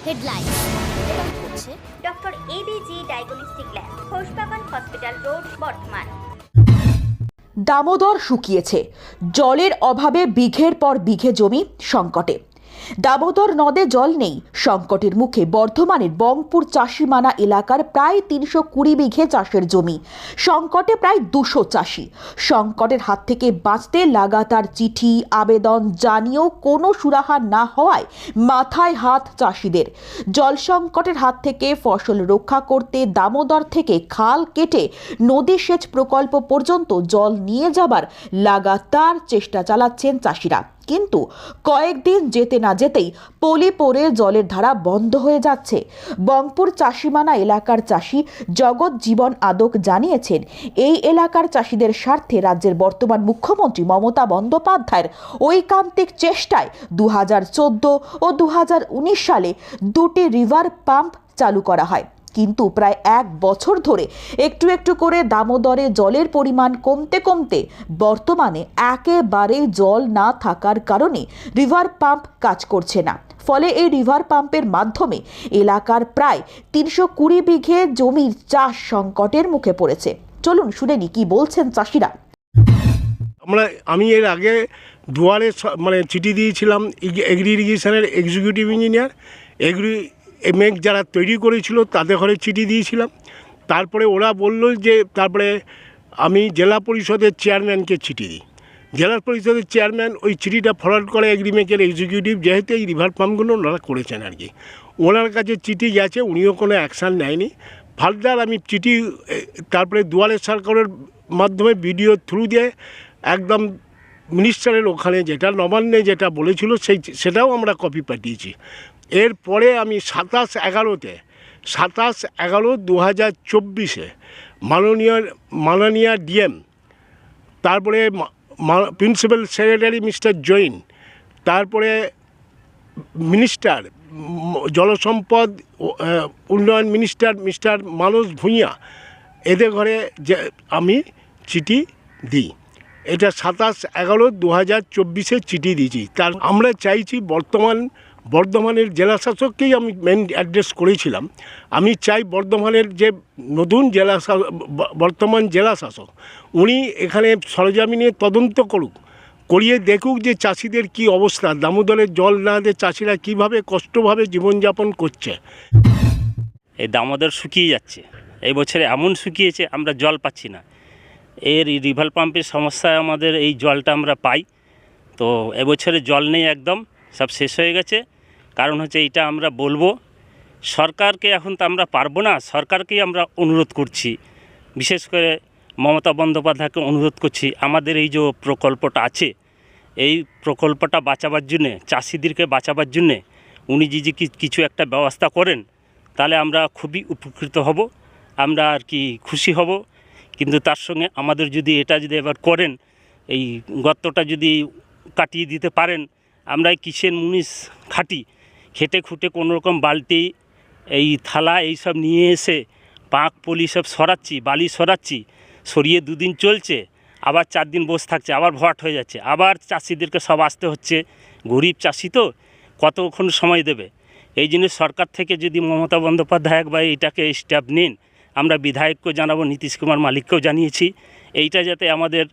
Headlines হচ্ছে doctor ABG diagnostic lab, Khosbagan hospital road, Bardhaman. Damodar শুকিয়েছে, জলের অভাবে বিঘের পর বিঘে জমি সংকটে। দামোদর নদে জল নেই, সংকটের মুখে বর্ধমানের বংপুর চাষিমানা এলাকার প্রায় ৩২০ বিঘে চাষের জমি। সংকটে প্রায় ২০০ চাষি। সংকটের হাত থেকে বাঁচতে লাগাতার চিঠি আবেদন জানিয়েও কোনো সুরাহা না হওয়ায় মাথায় হাত চাষিদের। জল সংকটের হাত থেকে ফসল রক্ষা করতে দামোদর থেকে খাল কেটে নদী সেচ প্রকল্প পর্যন্ত জল নিয়ে যাবার লাগাতার চেষ্টা চালাচ্ছেন চাষিরা। কিন্তু কয়েকদিন যেতে না যেতেই পলি পড়ে জলের ধারা বন্ধ হয়ে যাচ্ছে। বংপুর চাষিমানা এলাকার চাষি জগৎ জীবন আদক জানিয়েছেন, এই এলাকার চাষিদের স্বার্থে রাজ্যের বর্তমান মুখ্যমন্ত্রী মমতা বন্দ্যোপাধ্যায়ের ঐকান্তিক চেষ্টায় 2014 ও 2019 সালে 2টি রিভার পাম্প চালু করা হয়। কিন্তু প্রায় 1 বছর ধরে একটু একটু করে দামোদরে জলের পরিমাণ কমতে কমতে বর্তমানে একেবারেই জল না থাকার কারণে রিভার পাম্প কাজ করছে না। ফলে এই রিভার পাম্পের মাধ্যমে এলাকার প্রায় ৩২০ বিঘে জমির চাষ সংকটের মুখে পড়েছে। চলুন শুনে নি কি বলছেন চাষিরা। আমি এর আগে দুয়ারে চিঠি দিয়েছিলাম এগ্রি ইরিগেশনের এক্সিকিউটিভ ইঞ্জিনিয়ার, মেঘ যারা তৈরি করেছিল তাদের ঘরে চিঠি দিয়েছিলাম। তারপরে ওরা বলল যে তারপরে আমি জেলা পরিষদের চেয়ারম্যানকে চিঠি দিই। জেলা পরিষদের চেয়ারম্যান ওই চিঠিটা ফরওয়ার্ড করে এগ্রিমেকের এক্সিকিউটিভ, যেহেতু এই রিভার পাম্পগুলো ওনারা করেছেন আর কি, ওনার কাছে চিঠি গেছে, উনিও কোনো অ্যাকশান নেয়নি। ফার্দার আমি চিঠি তারপরে দুয়ারে সরকারের মাধ্যমে ভিডিও থ্রু দিয়ে একদম মিনিস্টারের ওখানে যেটা নবান্নে যেটা বলেছিল সেটাও আমরা কপি পাঠিয়েছি। এরপরে আমি 27/11/2024 মাননীয় ডিএম, তারপরে প্রিন্সিপাল সেক্রেটারি মিস্টার জৈন, তারপরে মিনিস্টার জলসম্পদ উন্নয়ন মিনিস্টার মিস্টার মানস ভূঁইয়া, এদের ঘরে যে আমি চিঠি দিই। এটা 27/11/2024 চিঠি দিয়েছি। তার আমরা চাইছি বর্ধমানের জেলাশাসককেই আমি মেন অ্যাড্রেস করেছিলাম। আমি চাই বর্ধমানের যে নতুন বর্তমান জেলাশাসক উনি এখানে সরজমিনে তদন্ত করিয়ে দেখুক যে চাষিদের কি অবস্থা, দামোদরের জল না দিয়ে চাষিরা কীভাবে কষ্টভাবে জীবনযাপন করছে। এই দামোদর শুকিয়ে যাচ্ছে, এই বছরে এমন শুকিয়েছে আমরা জল পাচ্ছি না। এর রিভার পাম্পের সমস্যায় আমাদের এই জলটা আমরা পাই, তো এবছরে জল নেই, একদম সব শেষ হয়ে গেছে। কারণ হচ্ছে এইটা আমরা বলবো সরকারকে, এখন তো আমরা পারবো না, সরকারকেই আমরা অনুরোধ করছি, বিশেষ করে মমতা বন্দ্যোপাধ্যায়কে অনুরোধ করছি, আমাদের এই যে প্রকল্পটা আছে এই প্রকল্পটা বাঁচাবার জন্যে, চাষিদেরকে বাঁচাবার জন্যে উনি যদি কিছু একটা ব্যবস্থা করেন তাহলে আমরা খুবই উপকৃত হব, আমরা আর কি খুশি হব। কিন্তু তার সঙ্গে আমাদের যদি এটা যদি এবার করেন, এই গর্তটা যদি কাটিয়ে দিতে পারেন, আমরা এই কিসের মুনিশ খেটে খুঁটে কোনোরকম বালতি এই থালা এইসব নিয়ে এসে পাঁক পলি সব সরাচ্ছি, বালি সরাচ্ছি, সরিয়ে 2 দিন চলছে, আবার 4 দিন বসে থাকছে, আবার ভরাট হয়ে যাচ্ছে, আবার চাষিদেরকে সব আসতে হচ্ছে। গরিব চাষি তো কতক্ষণ সময় দেবে? এই জন্য সরকার থেকে যদি মমতা বন্দ্যোপাধ্যায় একবার এটাকে স্টেপ নিন, আমরা বিধায়ককেও জানাবো, নীতিশ কুমার মালিককেও জানিয়েছি, এইটা যাতে আমাদের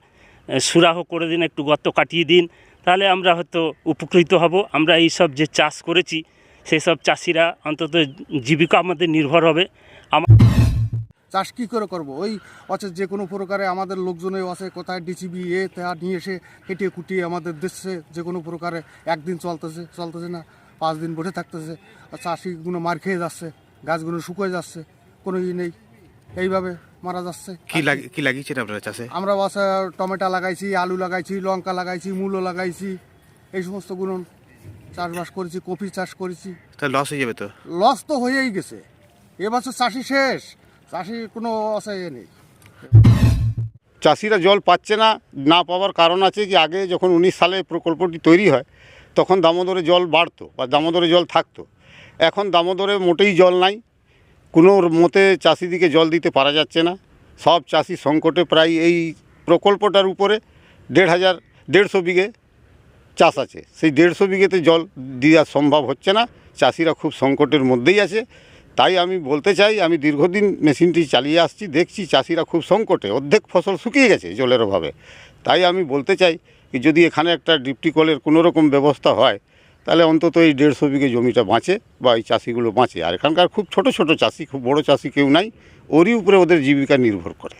সুরাহ করে দিন, একটু গর্ত কাটিয়ে দিন, তাহলে আমরা হয়তো উপকৃত হব। আমরা এই সব যে চাষ করেছি সেই সব চাষিরা অন্তত জীবিকা আমাদের নির্ভর হবে। চাষ কী করে করবো? ওই আছে যে কোনো প্রকারে আমাদের লোকজনে আছে, কোথায় ডিসিবি তা নিয়ে এসে কেটিয়ে কুটিয়ে আমাদের দেশে যে কোনো প্রকারে একদিন চলতেছে না, 5 দিন বসে থাকতেছে, চাষিগুলো মার খেয়ে যাচ্ছে, গাছগুলো শুকিয়ে যাচ্ছে, কোনো নেই, এইভাবে মারা যাচ্ছে। কি লাগিয়েছেন আপনারা চাষে? আমরা বাসা টমেটো লাগাইছি, আলু লাগাইছি, লঙ্কা লাগাইছি, মূলো লাগাইছি, এই সমস্তগুলো চাষবাস করেছি, কপি চাষ করেছি। তাহলে লস হয়ে যাবে তো? লস তো হয়েই গেছে, এবছর চাষি শেষ, চাষির কোনো অসহায় নেই। চাষিরা জল পাচ্ছে না পাওয়ার কারণ আছে কি, আগে যখন 19 সালে প্রকল্পটি তৈরি হয় তখন দামোদরে জল বাড়তো বা দামোদরে জল থাকতো। এখন দামোদরে মোটেই জল নাই, কোনো মতে চাষিদিকে জল দিতে পারা যাচ্ছে না। সব চাষি সংকটে, প্রায় এই প্রকল্পটার উপরে 150 বিঘে চাষ আছে, সেই 150 বিঘেতে জল দেওয়া সম্ভব হচ্ছে না। চাষিরা খুব সংকটের মধ্যেই আছে। তাই আমি বলতে চাই, আমি দীর্ঘদিন মেশিনটি চালিয়ে আসছি, দেখছি চাষিরা খুব সংকটে, অর্ধেক ফসল শুকিয়ে গেছে জলের অভাবে। তাই আমি বলতে চাই কি যদি এখানে একটা ডিপটি কলের কোনো রকম ব্যবস্থা হয় তাহলে অন্তত এই 150 বিঘে জমিটা বাঁচে বা এই চাষিগুলো বাঁচে। আর এখানকার খুব ছোট ছোট চাষি, খুব বড় চাষি কেউ নাই, ওরই উপরে ওদের জীবিকা নির্ভর করে।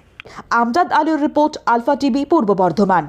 আমজাদ আলীর রিপোর্ট, আলফা টিভি, পূর্ব বর্ধমান।